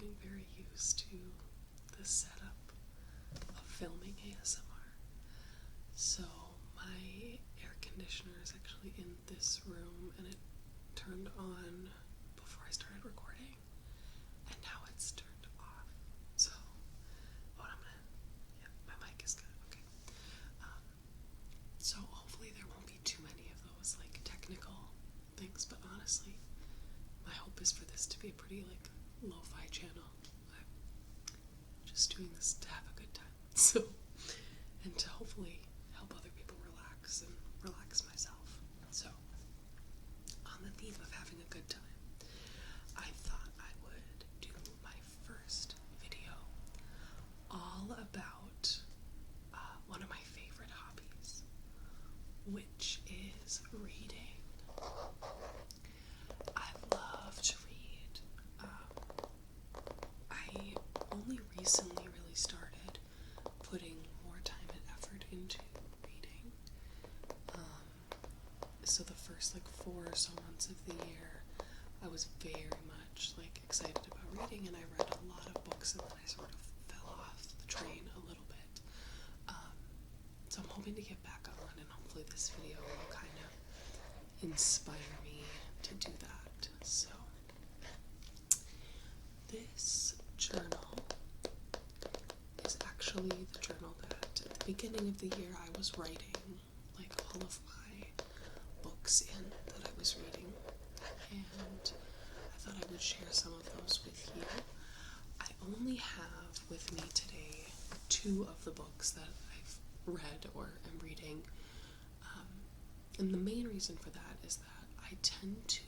getting very used to the setup of filming ASMR. So my air conditioner is actually in this room, and it turned on before I started recording, and now it's turned off. So, my mic is good. Okay. So hopefully there won't be too many of those like technical things, but honestly, my hope is for this to be a pretty like lo-fi channel. I'm just doing this to have a good time. So, and to hopefully help other people relax and relax myself. So, on the theme of having a good time, I thought I would do my first video all about one of my favorite hobbies, which is reading. I love to read. I only recently really started putting more time and effort into reading. So the first like 4 or so months of the year, I was very much like excited about reading, and I read a lot of books, and then I sort of fell off the train a little bit. So I'm hoping to get back on, and hopefully this video will kind of inspire me to do that. So this journal is actually the journal that at the beginning of the year I was writing like all of my books in that I was reading, and I thought I would share some of those with you. I only have with me today 2 of the books that I've read or am reading, and the main reason for that is that I tend to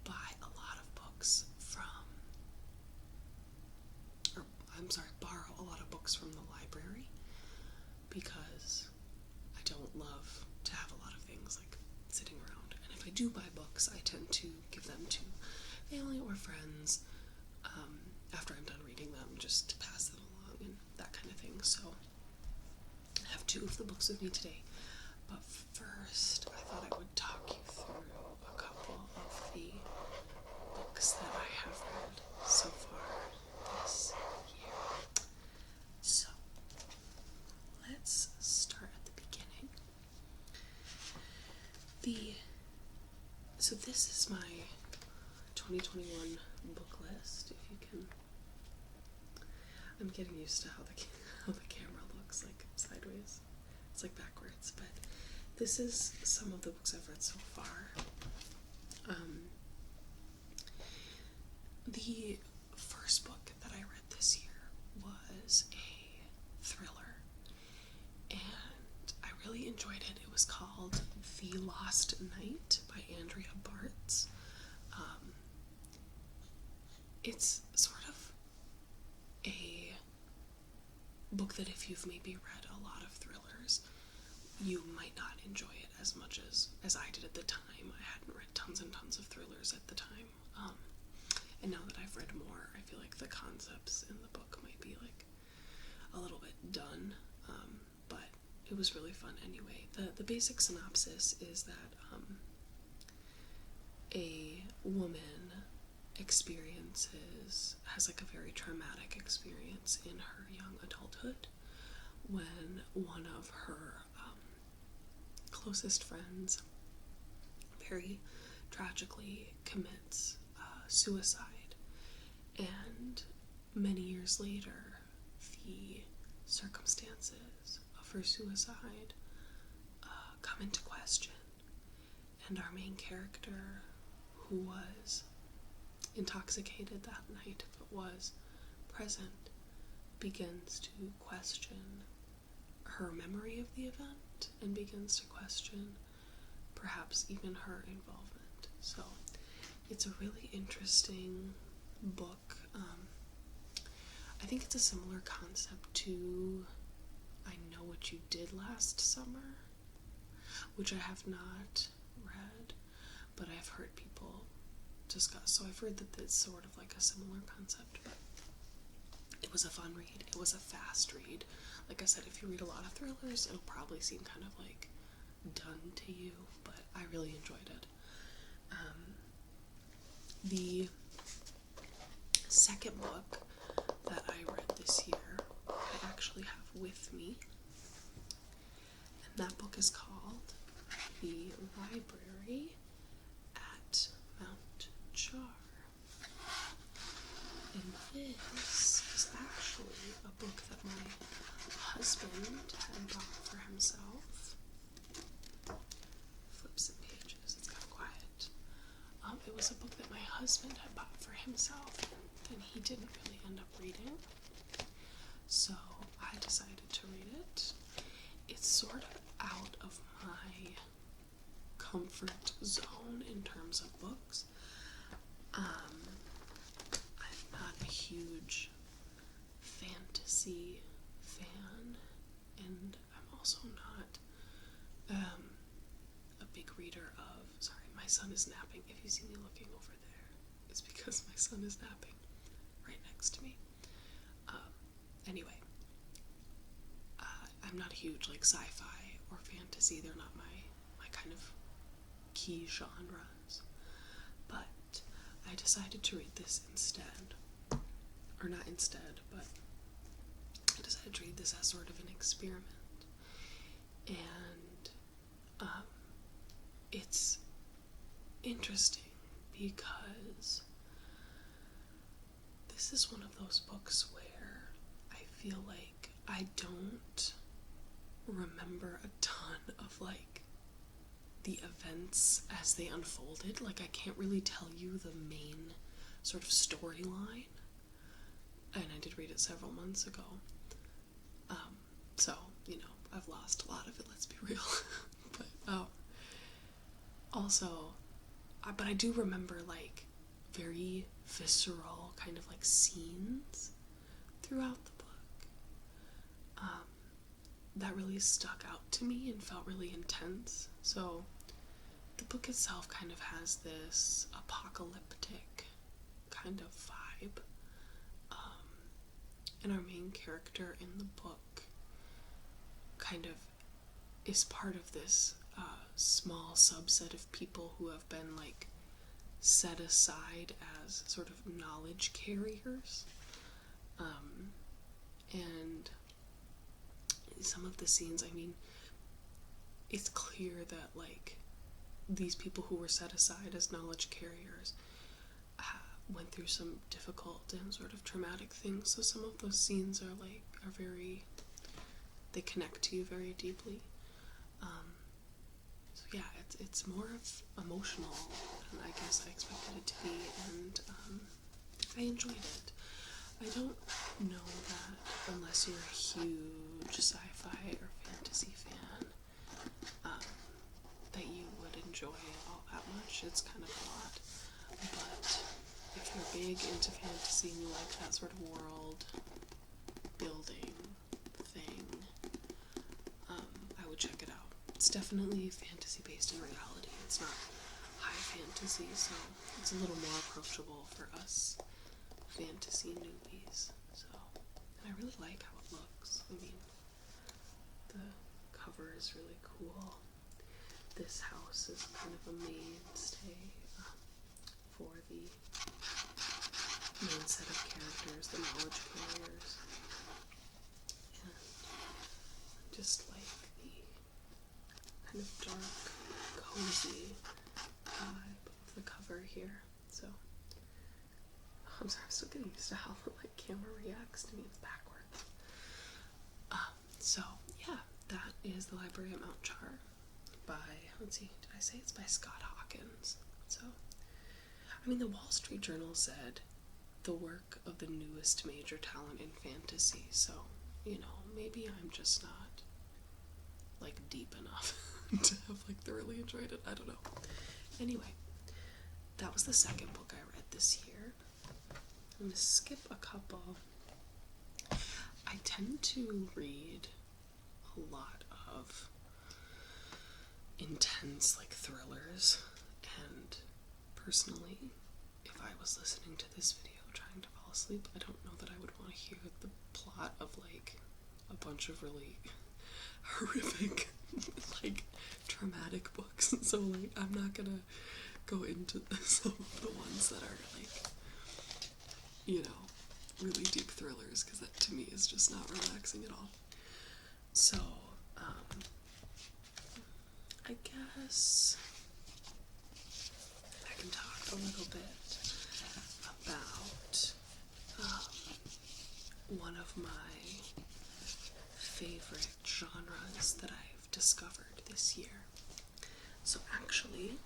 buy a lot of books borrow a lot of books from the library, because I don't love to have a lot of things like sitting around. And if I do buy books, I tend to give them to family or friends after I'm done reading them, just to pass them along and that kind of thing. So I have 2 of the books with me today, but first I thought I would talk you through a couple of the books that I have read so far this year. So let's start at the beginning. So this is my 2021 book list. If you can, I'm getting used to how the camera looks like sideways. It's like backwards, but this is some of the books I've read so far. The first book that I read this year was a thriller, and I really enjoyed it. It was called The Lost Night by Andrea Bartz. It's sort of a book that if you've maybe read a lot of thrillers, you might not enjoy it as much as I did at the time. I hadn't read tons and tons of thrillers at the time. And now that I've read more, I feel like the concepts in the book might be like a little bit done, but it was really fun anyway. The basic synopsis is that a woman has like a very traumatic experience in her young adulthood when one of her closest friends very tragically commits suicide, and many years later the circumstances of her suicide come into question, and our main character, who was intoxicated that night but was present, begins to question her memory of the event and begins to question perhaps even her involvement. So it's a really interesting book. I think it's a similar concept to I Know What You Did Last Summer, which I have not read, but I've heard people discuss. So I've heard that it's sort of like a similar concept, but it was a fun read. It was a fast read. Like I said, if you read a lot of thrillers, it'll probably seem kind of like done to you, but I really enjoyed it. The second book that I read this year, I actually have with me. And that book is called The Library at Mount Jar. And this is actually a book that my husband had bought for himself. Flip some pages, it's kind of quiet. It was a book that my husband had bought for himself, and he didn't really end up reading. So I decided to read it. It's sort of out of my comfort zone in terms of books. I'm not a huge fantasy fan, and I'm also not a big reader of, sorry, my son is napping. If you see me looking over there, it's because my son is napping right next to me. Anyway, I'm not a huge like sci-fi or fantasy. They're not my kind of key genres. But I decided to read this instead. Or not instead, but I decided to read this as sort of an experiment. And it's interesting because this is one of those books where I feel like I don't remember a ton of like the events as they unfolded. Like I can't really tell you the main sort of storyline. And I did read it several months ago. So, you know, I've lost a lot of it, let's be real. But but I do remember like very visceral kind of like scenes throughout the book that really stuck out to me and felt really intense. So the book itself kind of has this apocalyptic kind of vibe, and our main character in the book kind of is part of this small subset of people who have been like set aside as sort of knowledge carriers, and some of the scenes, I mean, it's clear that like these people who were set aside as knowledge carriers went through some difficult and sort of traumatic things, so some of those scenes are very, they connect to you very deeply. So yeah, it's more of emotional than I guess I expected it to be, and I enjoyed it. I don't know that unless you're a huge sci-fi or fantasy fan, that you would enjoy it all that much. It's kind of a lot. But if you're big into fantasy and you like that sort of world building thing, I would check it out. It's definitely fantasy based in reality. It's not high fantasy, so it's a little more approachable for us fantasy newbies. So, and I really like how it looks. I mean, the cover is really cool. This house is kind of a mainstay for the main set of characters, the knowledge carriers. And just like the kind of dark, cozy vibe of the cover here. So, I'm sorry, I'm still getting used to how the camera reacts to me. It's backwards. So yeah, that is The Library at Mount Jar by, let's see, did I say it's by Scott Hawkins? So, I mean, the Wall Street Journal said the work of the newest major talent in fantasy, so, you know, maybe I'm just not deep enough to have thoroughly enjoyed it. I don't know. Anyway, that was the second book I read this year. I'm gonna skip a couple. I tend to read a lot of intense thrillers, and personally, if I was listening to this video trying to fall asleep, I don't know that I would want to hear the plot of a bunch of really horrific traumatic books. So I'm not gonna go into some of the ones that are really deep thrillers, because that to me is just not relaxing at all. So, I guess I can talk a little bit about one of my favorite genres that I've discovered this year. So actually,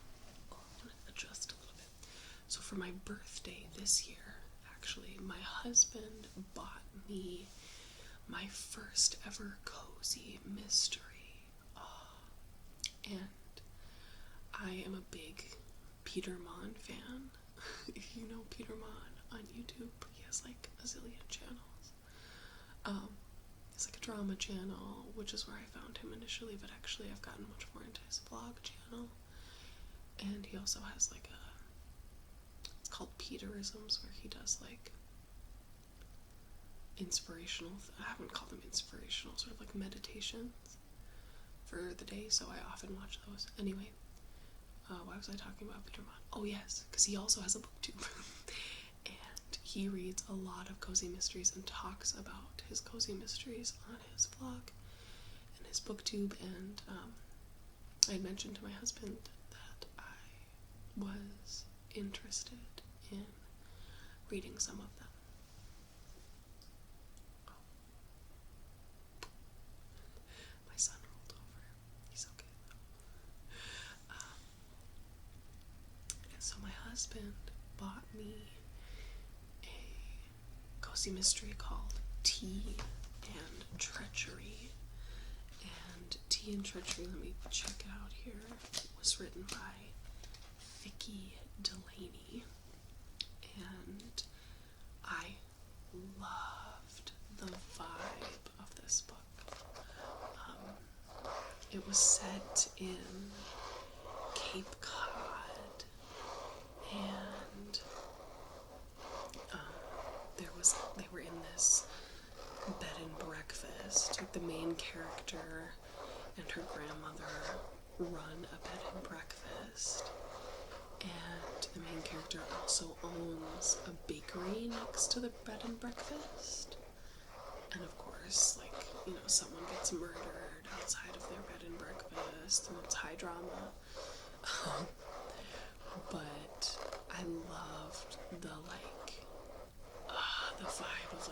I want to adjust a little bit. So for my birthday this year, actually, my husband bought me my first ever cozy mystery. And I am a big Peter Mon fan. If you know Peter Mon on YouTube, he has like a zillion channels. It's like a drama channel, which is where I found him initially, but actually I've gotten much more into his vlog channel. And he also has like it's called Peterisms, where he does like inspirational, I wouldn't call them inspirational, sort of like meditations for the day, so I often watch those. Anyway, why was I talking about Peter Mon? Oh yes, because he also has a booktube. And he reads a lot of cozy mysteries and talks about his cozy mysteries on his vlog and his booktube. And I had mentioned to my husband that I was interested in reading some of them. Oh. My son rolled over. He's okay though. And so my husband bought me a cozy mystery called Tea and Treachery. And Tea and Treachery, let me check it out here, was written by Vicky Delaney. And I loved the vibe of this book. It was set in Cape Cod, and they were in this bed and breakfast. Like the main character and her grandmother run a bed and breakfast, and the main character also owns a bakery next to the bed and breakfast. And of course, someone gets murdered outside of their bed and breakfast, and it's high drama. But I loved the vibe of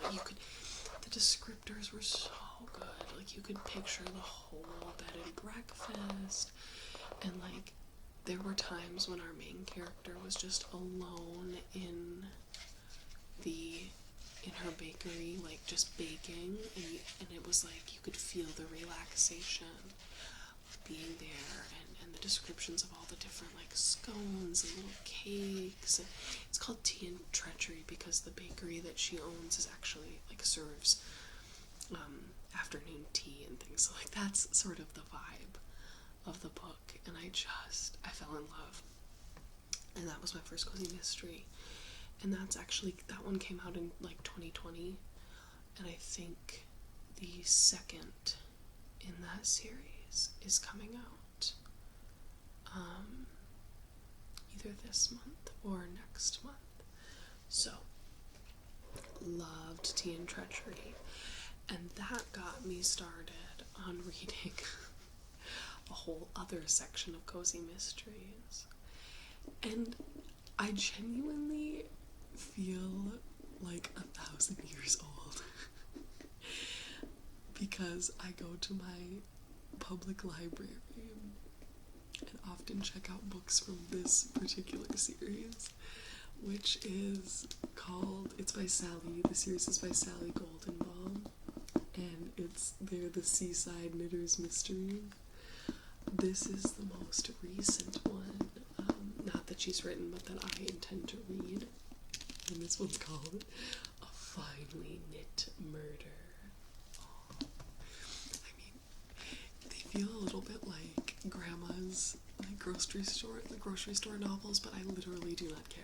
the descriptors were so good. Like, you could picture the whole bed and breakfast, and there were times when our main character was just alone in her bakery, just baking, and it was you could feel the relaxation of being there, and the descriptions of all the different scones and little cakes. It's called Tea and Treachery because the bakery that she owns is actually serves afternoon tea and things. So that's sort of the vibe of the book, and I fell in love. And that was my first cozy mystery. And that one came out in 2020, and I think the second in that series is coming out either this month or next month. So, loved Tea and Treachery, and that got me started on reading a whole other section of cozy mysteries. And I genuinely feel like 1,000 years old because I go to my public library and often check out books from this particular series, which is it's by Sally. The series is by Sally Goldenbaum, and they're the Seaside Knitters Mystery. This is the most recent one, not that she's written, but that I intend to read. And this one's called A Finely Knit Murder. Oh. I mean, they feel a little bit like grandma's grocery store novels, but I literally do not care.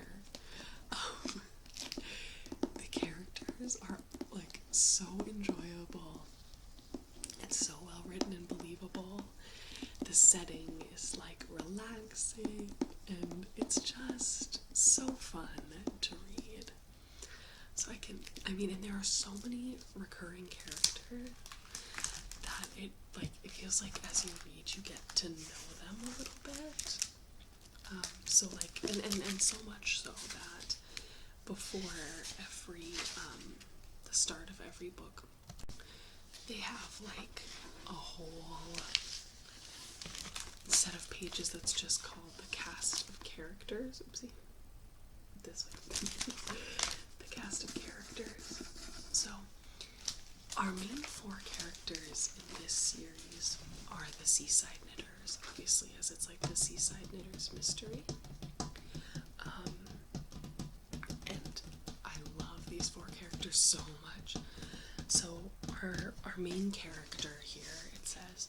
The characters are so enjoyable and so well written and believable. The setting is relaxing, and it's just so fun to read. So mean, and there are so many recurring characters that it feels like as you read, you get to know them a little bit. So like, and so much so that before every, the start of every book, they have like a whole set of pages that's just called the cast of characters. Oopsie. This way. The cast of characters. So, our main 4 characters in this series are the Seaside Knitters, obviously, as it's like the Seaside Knitters mystery. And I love these 4 characters so much. So, our main character here, it says,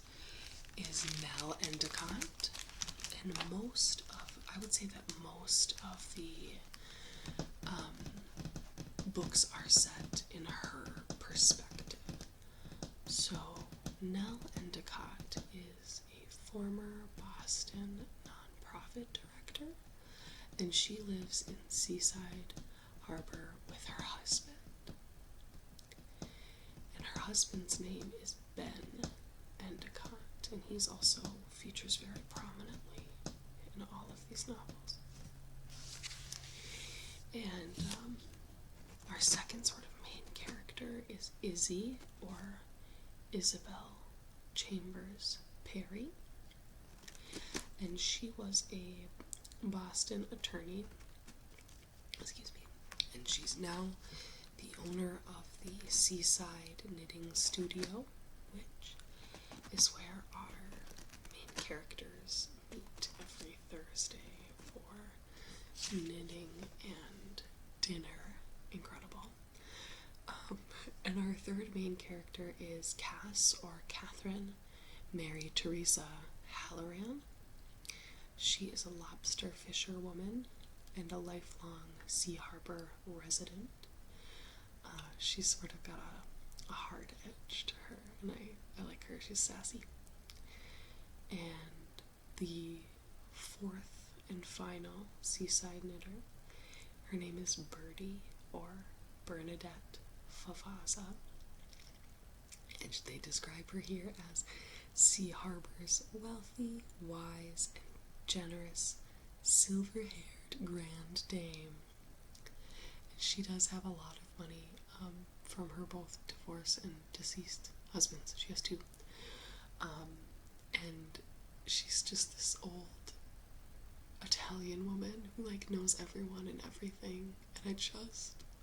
is Nell Endicott, and I would say that most of the books are set in her perspective. So Nell Endicott is a former Boston nonprofit director, and she lives in Seaside Harbor with her husband. And her husband's name is Ben Endicott, and he's also features very prominently in all of these novels. And our second sort of main character is Izzy, or Isabel Chambers Perry, and she was a Boston attorney, and she's now the owner of the Seaside Knitting Studio, which is where our main characters meet every Thursday for knitting and dinner. Incredible. And our third main character is Cass, or Catherine Mary Teresa Halloran. She is a lobster fisherwoman and a lifelong Sea Harbor resident. She's sort of got a hard edge to her, and I like her. She's sassy. And the 4th and final Seaside Knitter, her name is Birdie, or Bernadette Favazza, and they describe her here as Sea Harbor's wealthy, wise, and generous, silver-haired Grand Dame. And she does have a lot of money from her both divorced and deceased husbands. She has 2. And she's just this old Italian woman who like knows everyone and everything, and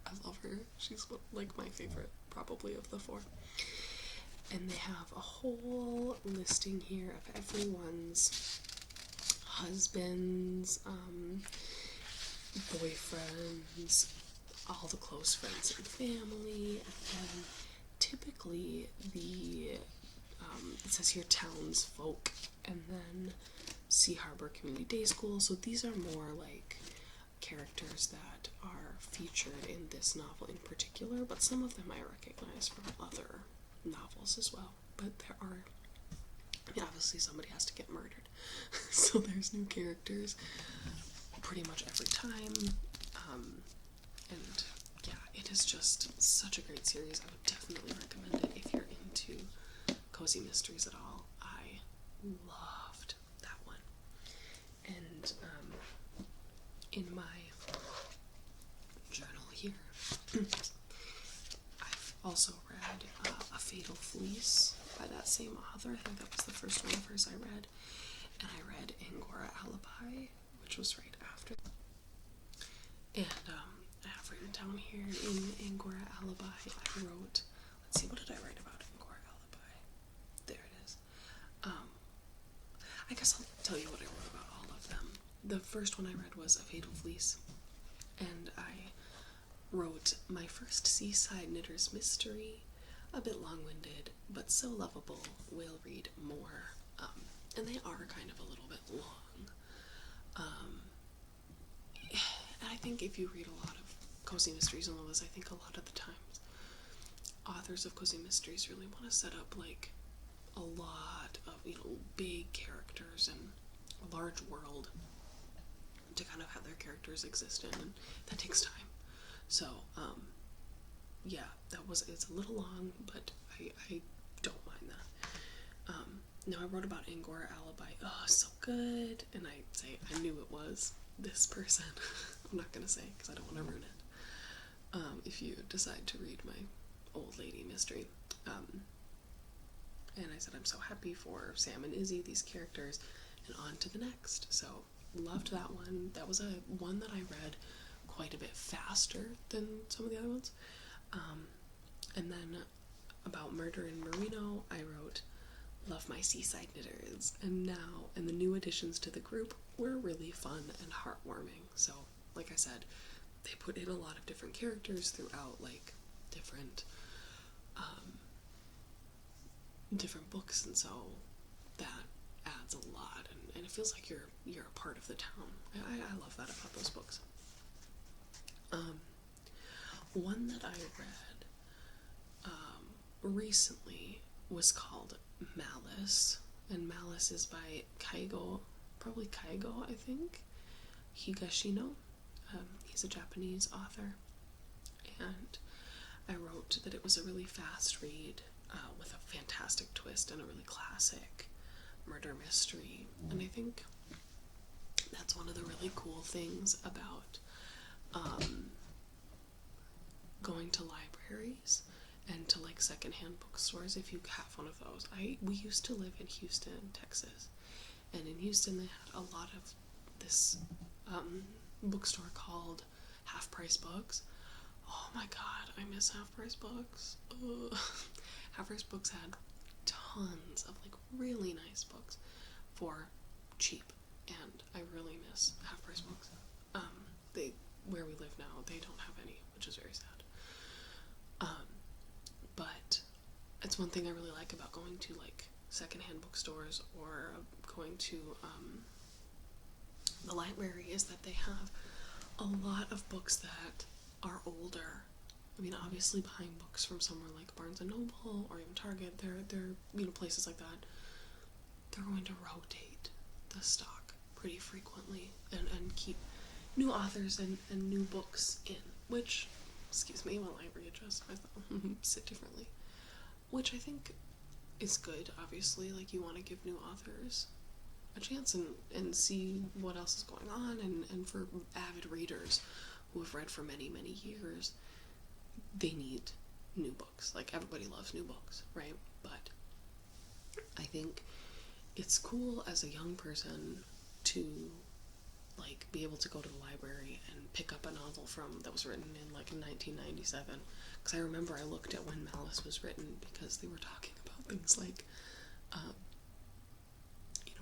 I love her. She's like my favorite probably of the 4. And they have a whole listing here of everyone's husbands, boyfriends, all the close friends and family, and then typically it says here townsfolk, and then Sea Harbor Community Day School. So these are more like characters that are featured in this novel in particular, but some of them I recognize from other novels as well. But there are, obviously somebody has to get murdered, so there's new characters pretty much every time, and yeah, it is just such a great series. I would definitely recommend it if you're into cozy mysteries at all. I loved that one. And in my journal here, I've also read A Fatal Fleece by that same author. I think that was the first one of hers I read. And I read Angora Alibi, which was right after. And I have written down here in Angora Alibi, I wrote, let's see, what did I write about Angora Alibi? There it is. I guess I'll tell you what I wrote about all of them. The first one I read was A Fatal Fleece, and I wrote my first Seaside Knitters mystery, a bit long-winded, but so lovable, we'll read more. And they are kind of a little bit long. And I think if you read a lot of cozy mysteries novellas, I think a lot of the times authors of cozy mysteries really want to set up like a lot of, big characters and a large world to kind of have their characters exist in, and that takes time. So, yeah, it's a little long, but I don't mind that. Now I wrote about Angora Alibi. Oh, so good. And I say I knew it was this person. I'm not gonna say because I don't want to ruin it. If you decide to read my old lady mystery. And I said I'm so happy for Sam and Izzy, these characters, and on to the next. So loved that one. That was a one that I read quite a bit faster than some of the other ones. And then about Murder in Marino, I wrote Love My Seaside Knitters, and the new additions to the group were really fun and heartwarming. So, like I said, they put in a lot of different characters throughout, like, different books, and so that adds a lot, and it feels like you're a part of the town. I love that about those books. One that I read recently was called Malice, and Malice is by Kaigo, probably Kaigo, I think, Higashino. He's a Japanese author, and I wrote that it was a really fast read with a fantastic twist and a really classic murder mystery, and I think that's one of the really cool things about going to libraries and to like secondhand bookstores. If you have one of those, we used to live in Houston, Texas, and in Houston they had a lot of this bookstore called Half Price Books. Oh my god, I miss Half Price Books. Half Price Books had tons of like really nice books for cheap, and I really miss Half Price Books. Where we live now, they don't have any, which is very sad. But it's one thing I really like about going to like secondhand bookstores or going to the library is that they have a lot of books that are older. I mean, obviously buying books from somewhere like Barnes and Noble or even Target, they're places like that, they're going to rotate the stock pretty frequently and keep new authors and new books in, which, excuse me while I readjust myself, sit differently, which I think is good. Obviously, like, you want to give new authors a chance and see what else is going on, and for avid readers who have read for many, many years, they need new books. Like, everybody loves new books, right? But I think it's cool as a young person to like be able to go to the library and pick up a novel that was written in like 1997, because I remember I looked at when Malice was written, because they were talking about things like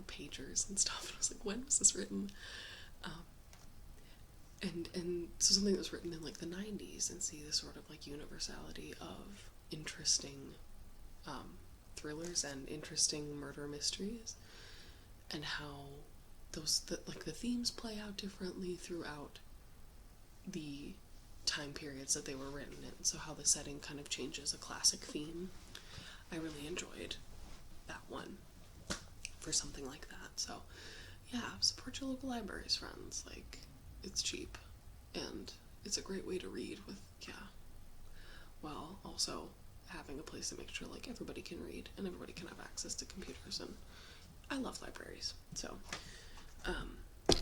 pagers and stuff, and I was like, when was this written? And so something that was written in like the 90s, and see the sort of like universality of interesting thrillers and interesting murder mysteries, and how the themes play out differently throughout the time periods that they were written in, so how the setting kind of changes a classic theme. I really enjoyed that one for something like that. So yeah, support your local libraries, friends. Like, it's cheap and it's a great way to read with, while also having a place to make sure like everybody can read and everybody can have access to computers, and I love libraries. So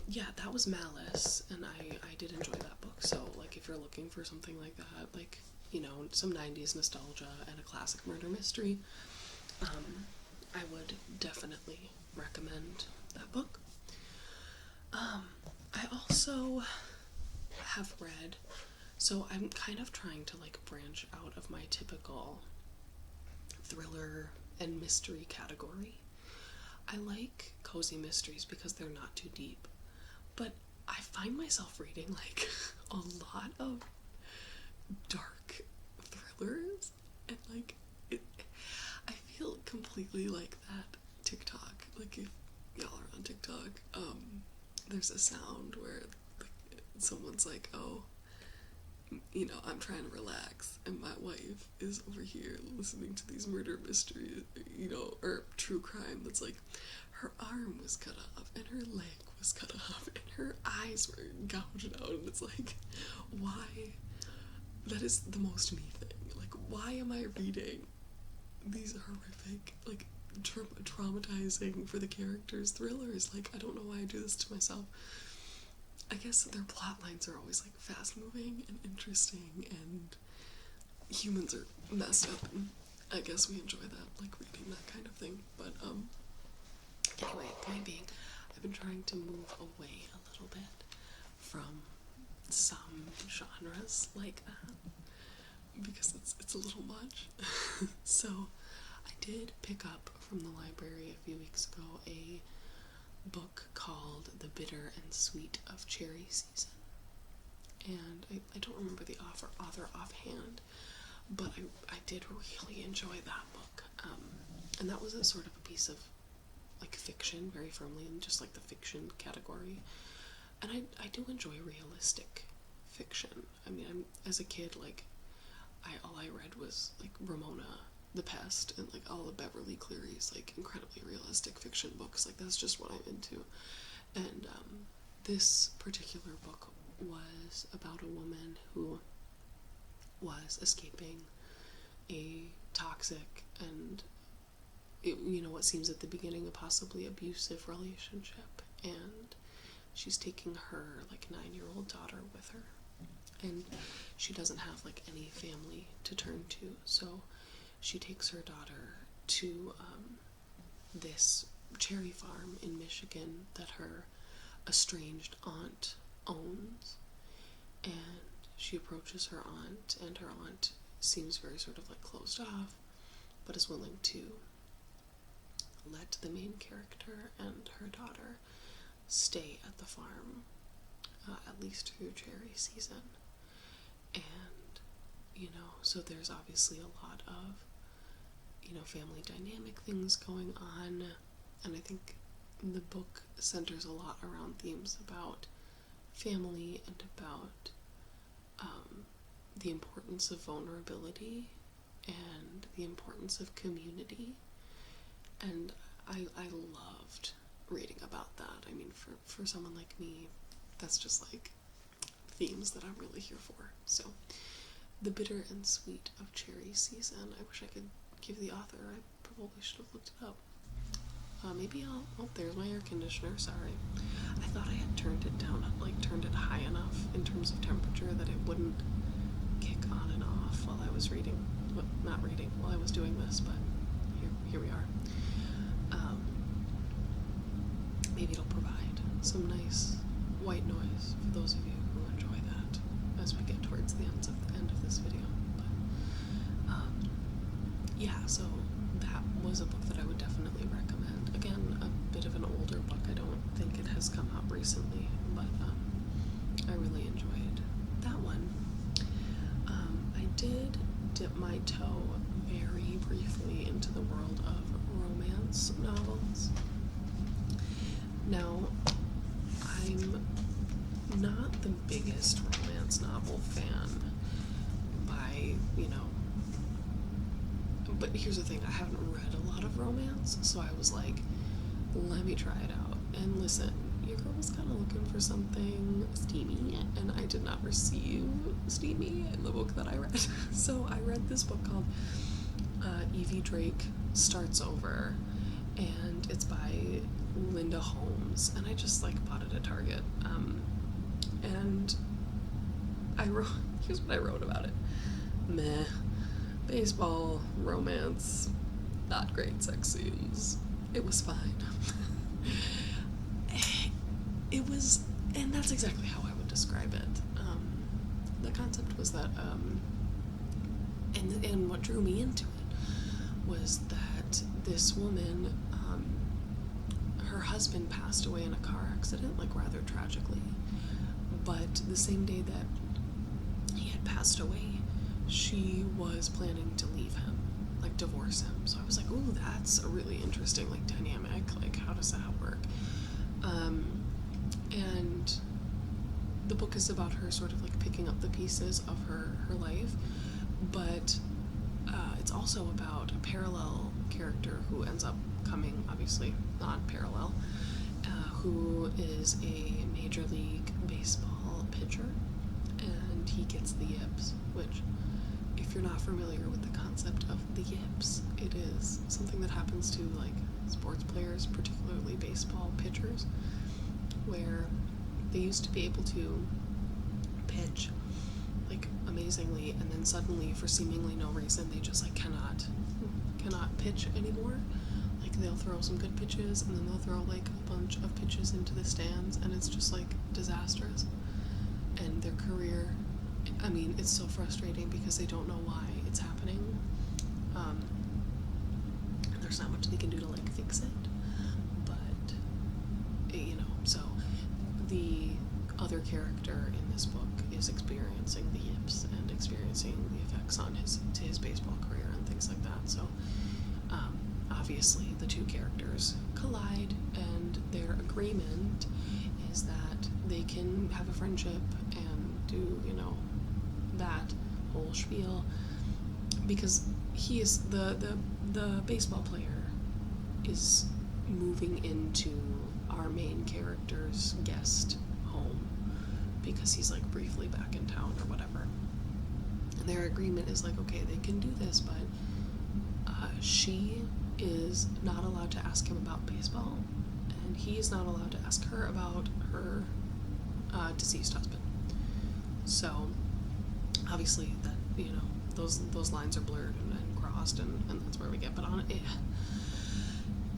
yeah, that was Malice, and I did enjoy that book. So like, if you're looking for something like that, like, some 90s nostalgia and a classic murder mystery, I would definitely recommend that book. I also have read, so I'm kind of trying to like branch out of my typical thriller and mystery category. I like cozy mysteries because they're not too deep, but I find myself reading like a lot of dark thrillers, and like I feel completely like that TikTok. Like, if y'all are on TikTok, there's a sound where someone's like, oh, I'm trying to relax, and my wife is over here listening to these murder mysteries, or true crime that's like, her arm was cut off, and her leg was cut off, and her eyes were gouged out, and it's like, why that is the most me thing. Like, why am I reading these horrific, like, traumatizing for the characters thrillers? Like, I don't know why I do this to myself. I guess their plot lines are always, like, fast-moving and interesting, and humans are messed up, and I guess we enjoy that, like, reading that kind of thing. But, anyway, point being, I've been trying to move away a little bit from some genres like that, because it's a little much. So I did pick up from the library a few weeks ago a book called The Bitter and Sweet of Cherry Season. And I don't remember the author offhand, but I did really enjoy that book. And that was a sort of a piece of, like, fiction, very firmly in just, like, the fiction category. And I do enjoy realistic fiction. I mean, as a kid, like, all I read was, like, Ramona the Pest and, like, all of Beverly Cleary's, like, incredibly realistic fiction books. Like, that's just what I'm into. And this particular book was about a woman who was escaping a toxic and, what seems at the beginning a possibly abusive relationship. And she's taking her, like, 9-year-old daughter with her. And she doesn't have, like, any family to turn to, so she takes her daughter to this cherry farm in Michigan that her estranged aunt owns. And she approaches her aunt, and her aunt seems very sort of, like, closed off, but is willing to let the main character and her daughter stay at the farm, at least through cherry season. And, so there's obviously a lot of, family dynamic things going on, and I think the book centers a lot around themes about family and about the importance of vulnerability and the importance of community. And I loved reading about that. I mean, for someone like me, that's just, like, themes that I'm really here for. So, The Bitter and Sweet of Cherry Season. I wish I could give the author. I probably should have looked it up. Maybe there's my air conditioner, sorry. I thought I had turned it down, like, turned it high enough in terms of temperature that it wouldn't kick on and off while I was reading. Well, not reading, while I was doing this, but here we are. Maybe it'll provide some nice white noise for those of you who enjoy that as we get towards the end of this video. But yeah, so that was a book that I would definitely recommend. Again, a bit of an older book. I don't think it has come out recently, but I really enjoyed that one. I did dip my toe very briefly into the world of romance novels. Now, I'm not the biggest romance novel fan by, but here's the thing, I haven't read a lot of romance, so I was like, let me try it out. And listen, your girl was kind of looking for something steamy, and I did not receive steamy in the book that I read. So I read this book called Evie Drake Starts Over, and it's by Linda Holmes, and I just, like, bought it at Target. And here's what I wrote about it. Meh. Baseball, romance, not great sex scenes. It was fine. It was, and that's exactly how I would describe it. The concept was that, and what drew me into it was that this woman, her husband passed away in a car accident, like, rather tragically. But the same day that he had passed away, she was planning to leave him, like, divorce him. So I was like, ooh, that's a really interesting, like, dynamic. Like, how does that work? And the book is about her sort of, like, picking up the pieces of her life, but it's also about a parallel character who ends up coming, obviously not parallel, who is a Major League Baseball pitcher, and he gets the yips, which, if you're not familiar with the concept of the yips, it is something that happens to, like, sports players, particularly baseball pitchers, where they used to be able to pitch, like, amazingly, and then suddenly, for seemingly no reason, they just, like, cannot pitch anymore. Like, they'll throw some good pitches, and then they'll throw, like, a bunch of pitches into the stands, and it's just, like, disastrous. And their career, I mean, it's so frustrating because they don't know why it's happening. And there's not much they can do to, like, fix it. But, you know, so the other character in this book is experiencing the yips and experiencing the effects on his baseball career and things like that. So, obviously, the two characters collide, and their agreement is that they can have a friendship and do, you know, that whole spiel, because he is the baseball player is moving into our main character's guest home because he's, like, briefly back in town or whatever. And their agreement is, like, okay, they can do this, but she is not allowed to ask him about baseball, and he is not allowed to ask her about her deceased husband. So obviously that, you know, those lines are blurred and crossed, and that's where we get. But on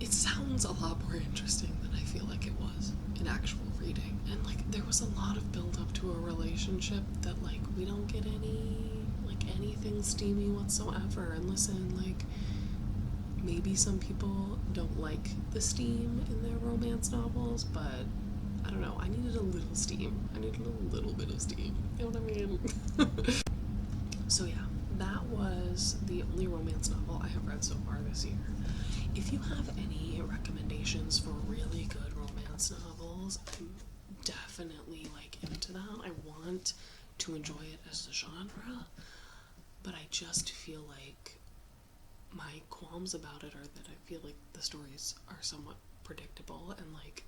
it sounds a lot more interesting than I feel like it was in actual reading. And, like, there was a lot of build up to a relationship that, like, we don't get anything steamy whatsoever. And listen, like, maybe some people don't like the steam in their romance novels, but I don't know, I needed a little steam. I needed a little bit of steam. You know what I mean? So yeah, that was the only romance novel I have read so far this year. If you have any recommendations for really good romance novels, I'm definitely, like, into that. I want to enjoy it as a genre, but I just feel like my qualms about it are that I feel like the stories are somewhat predictable, and, like,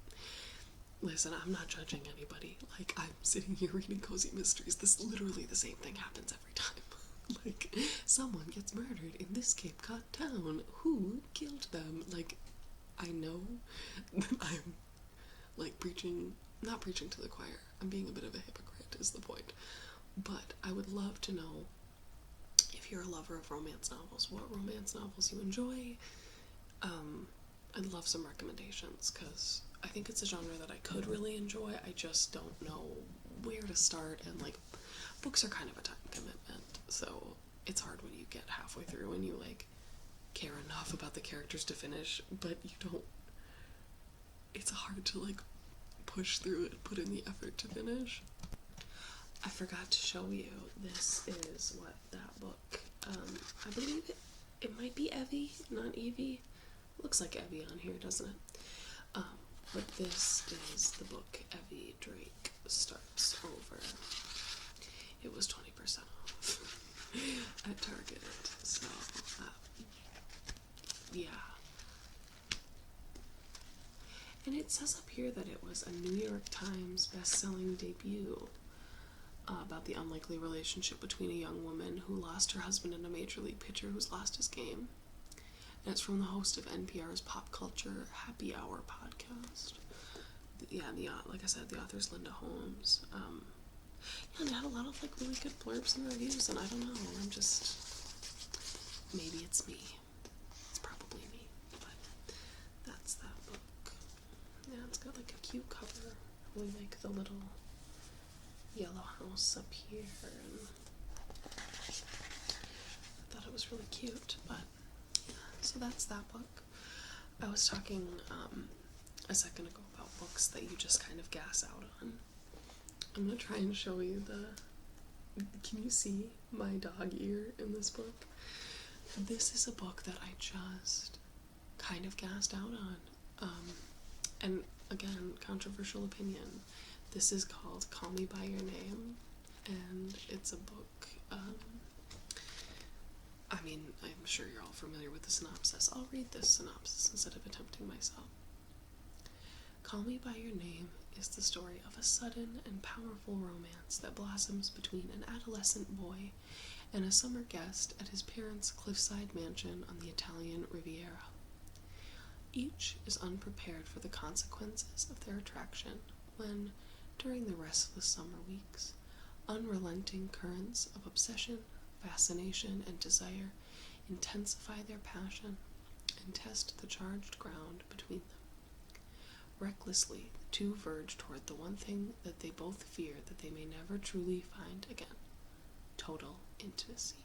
listen, I'm not judging anybody. Like, I'm sitting here reading cozy mysteries. This literally the same thing happens every time. Like, someone gets murdered in this Cape Cod town. Who killed them? Like, I know that I'm, like, not preaching to the choir. I'm being a bit of a hypocrite is the point. But I would love to know, if you're a lover of romance novels, what romance novels you enjoy. I'd love some recommendations, because I think it's a genre that I could really enjoy. I just don't know where to start, and, like, books are kind of a time commitment, so it's hard when you get halfway through and you, like, care enough about the characters to finish, but you don't, it's hard to, like, push through it, put in the effort to finish. I forgot to show you, this is what that book, I believe it might be Evie, not Evie. Looks like Evie on here, doesn't it? But this is the book Evie Drake Starts Over. It was 20% off at Target, so, yeah. And it says up here that it was a New York Times best-selling debut, about the unlikely relationship between a young woman who lost her husband and a major league pitcher who's lost his game. And it's from the host of NPR's Pop Culture Happy Hour podcast. Yeah, like I said, the author's Linda Holmes. And it had a lot of, like, really good blurbs and reviews, and I don't know, I'm just, maybe it's me. It's probably me, but that's that book. Yeah, it's got, like, a cute cover. I really like the little yellow house up here, and I thought it was really cute. But yeah, so that's that book. I was talking a second ago about books that you just kind of gas out on. I'm gonna try and show you can you see my dog ear in this book? This is a book that I just kind of gassed out on. And again, controversial opinion. This is called Call Me By Your Name, and it's a book, I mean, I'm sure you're all familiar with the synopsis. I'll read this synopsis instead of attempting myself. Call Me By Your Name is the story of a sudden and powerful romance that blossoms between an adolescent boy and a summer guest at his parents' cliffside mansion on the Italian Riviera. Each is unprepared for the consequences of their attraction when, during the restless summer weeks, unrelenting currents of obsession, fascination, and desire intensify their passion and test the charged ground between them. Recklessly, the two verge toward the one thing that they both fear that they may never truly find again: total intimacy.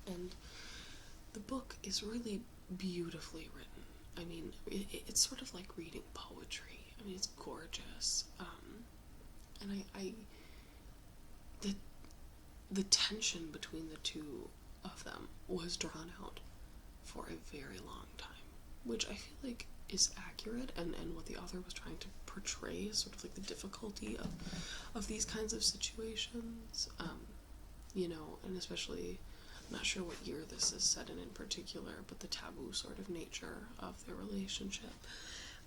And the book is really beautifully written. I mean, it's sort of like reading poetry. I mean, it's gorgeous. And the tension between the two of them was drawn out for a very long time, which I feel like is accurate, and what the author was trying to portray is sort of like the difficulty of these kinds of situations, and especially, I'm not sure what year this is set in particular, but the taboo sort of nature of their relationship.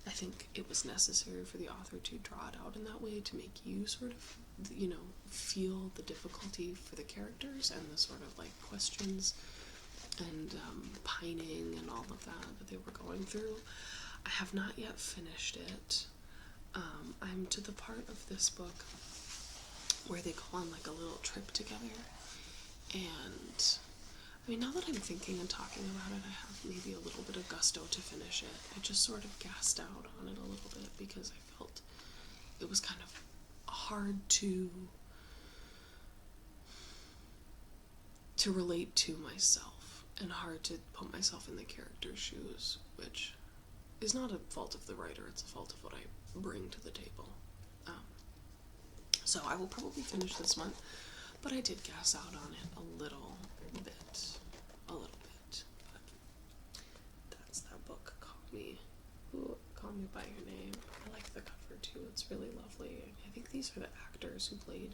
I think it was necessary for the author to draw it out in that way to make you sort of, feel the difficulty for the characters and the sort of like questions and pining and all of that they were going through. I have not yet finished it. I'm to the part of this book where they go on like a little trip together, and I mean, now that I'm thinking and talking about it, I have maybe a little bit of gusto to finish it. I just sort of gassed out on it a little bit because I felt it was kind of hard to relate to myself and hard to put myself in the character's shoes, which is not a fault of the writer, it's a fault of what I bring to the table. So I will probably finish this one, but I did gas out on it a little bit. But that's that book, Call Me By Your Name. I like the cover too, it's really lovely. I think these are the actors who played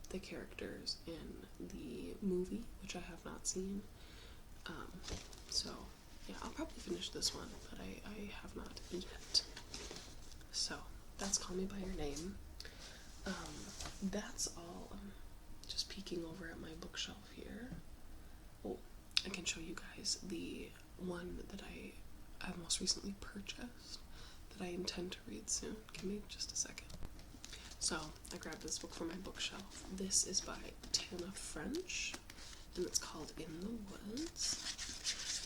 the characters in the movie, which I have not seen. So yeah, I'll probably finish this one, but I have not yet. So that's Call Me By Your Name. That's all. Just peeking over at my bookshelf here. Oh, I can show you guys the one that I have most recently purchased that I intend to read soon. Give me just a second. So I grabbed this book from my bookshelf. This is by Tana French, and it's called In the Woods.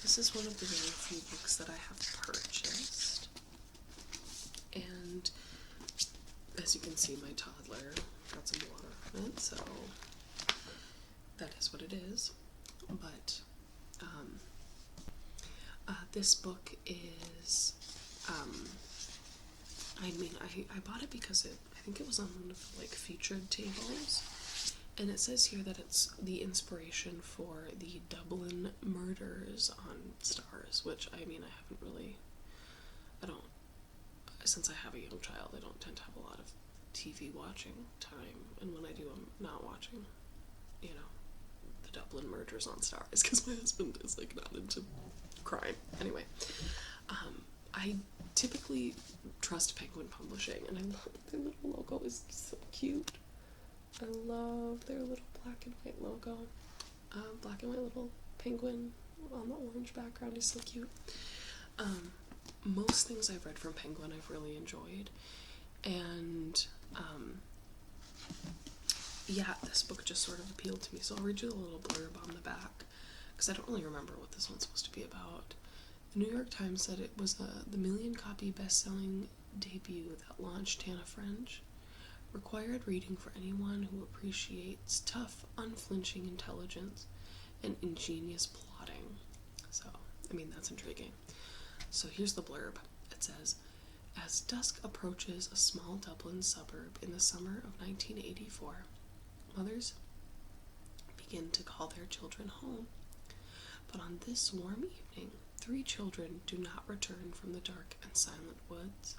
This is one of the very few books that I have purchased. And as you can see, my toddler got some water from it, so that is what it is. But this book is, I bought it because I think it was on one of the, like, featured tables, and it says here that it's the inspiration for the Dublin murders on Starz, which, I mean, since I have a young child, I don't tend to have a lot of TV watching time, and when I do, I'm not watching, the Dublin murders on Starz, because my husband is, like, not into crime. Anyway, I typically trust Penguin Publishing, and I love their little logo is so cute. I love their little black and white logo. Black and white little penguin on the orange background is so cute. Most things I've read from Penguin I've really enjoyed, and yeah, this book just sort of appealed to me, so I'll read you a little blurb on the back, because I don't really remember what this one's supposed to be about. The New York Times said it was the million-copy best-selling debut that launched Tana French. Required reading for anyone who appreciates tough, unflinching intelligence and ingenious plotting. So, I mean, that's intriguing. So here's the blurb. It says, as dusk approaches a small Dublin suburb in the summer of 1984, mothers begin to call their children home. But on this warm evening, 3 children do not return from the dark and silent woods.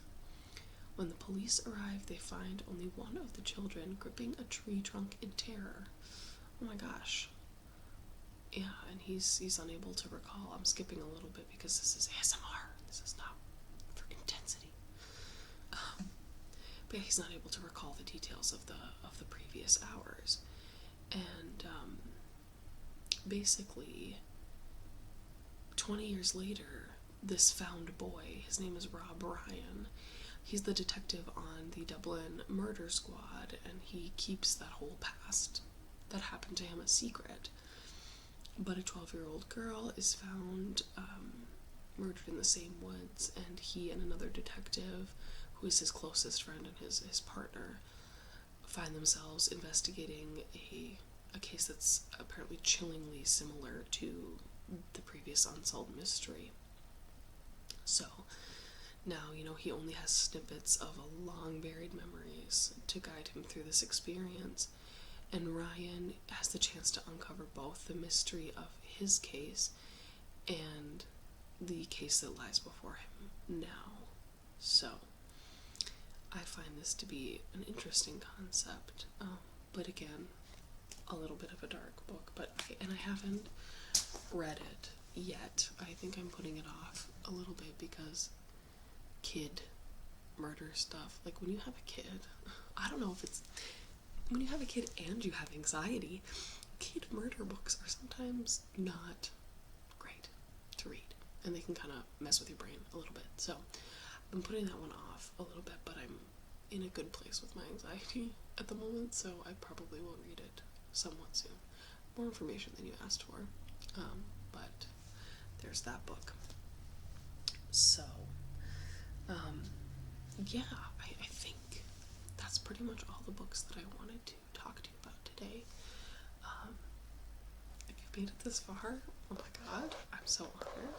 When the police arrive, they find only one of the children gripping a tree trunk in terror. Oh my gosh. Yeah, and he's unable to recall. I'm skipping a little bit because this is ASMR. This is not for intensity. but he's not able to recall the details of the previous hours. And basically, 20 years later, this found boy, his name is Rob Ryan, he's the detective on the Dublin murder squad, and he keeps that whole past that happened to him a secret. But a 12-year-old girl is found murdered in the same woods, and he and another detective, who is his closest friend and his partner, find themselves investigating a case that's apparently chillingly similar to the previous unsolved mystery. So now, he only has snippets of a long buried memories to guide him through this experience, and Ryan has the chance to uncover both the mystery of his case and the case that lies before him now. So I find this to be an interesting concept, but again, a little bit of a dark book. And I haven't read it yet. I think I'm putting it off a little bit because kid murder stuff, like when you have a kid, I don't know if it's when you have a kid and you have anxiety, kid murder books are sometimes not great to read, and they can kind of mess with your brain a little bit. So I'm putting that one off a little bit, but I'm in a good place with my anxiety at the moment, so I probably will read it somewhat soon. More information than you asked for, but there's that book. So yeah, I think that's pretty much all the books that I wanted to talk to you about today. If you've made it this far, oh my god, I'm so honored.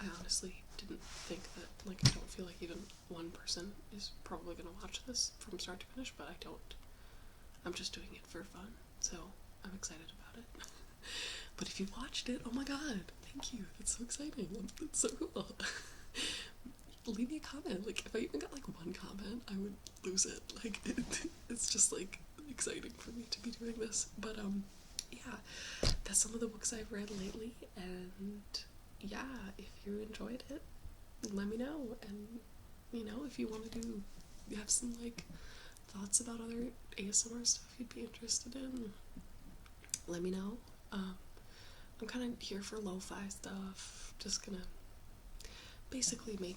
I honestly didn't think that, I don't feel like even one person is probably going to watch this from start to finish, but I don't. I'm just doing it for fun, so I'm excited about it. But if you watched it, oh my god, thank you. That's so exciting. That's so cool. Leave me a comment. If I even got one comment, I would lose it. It's just exciting for me to be doing this. But yeah, that's some of the books I've read lately, and yeah, if you enjoyed it, let me know. And if you want to have some thoughts about other ASMR stuff you'd be interested in, let me know. I'm kind of here for lo-fi stuff. Just gonna basically make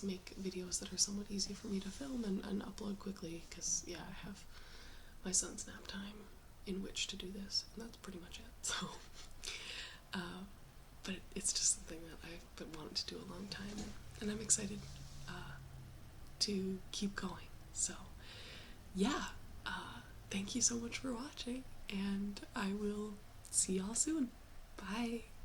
make videos that are somewhat easy for me to film and upload quickly, because yeah, I have my son's nap time in which to do this, and that's pretty much it. So but it's just something that I've been wanting to do a long time, and I'm excited to keep going. So yeah, thank you so much for watching, and I will see y'all soon. Bye.